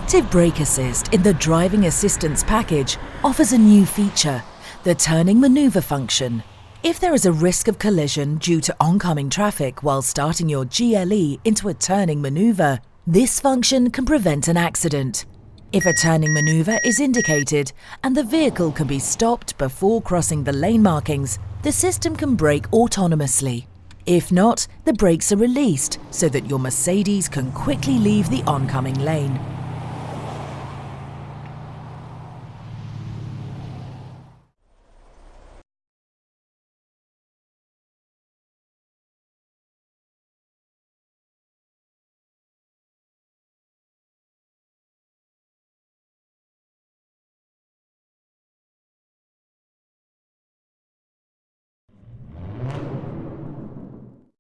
Active Brake Assist in the Driving Assistance package offers a new feature, the turning manoeuvre function. If there is a risk of collision due to oncoming traffic while starting your GLE into a turning manoeuvre, this function can prevent an accident. If a turning manoeuvre is indicated and the vehicle can be stopped before crossing the lane markings, the system can brake autonomously. If not, the brakes are released so that your Mercedes can quickly leave the oncoming lane.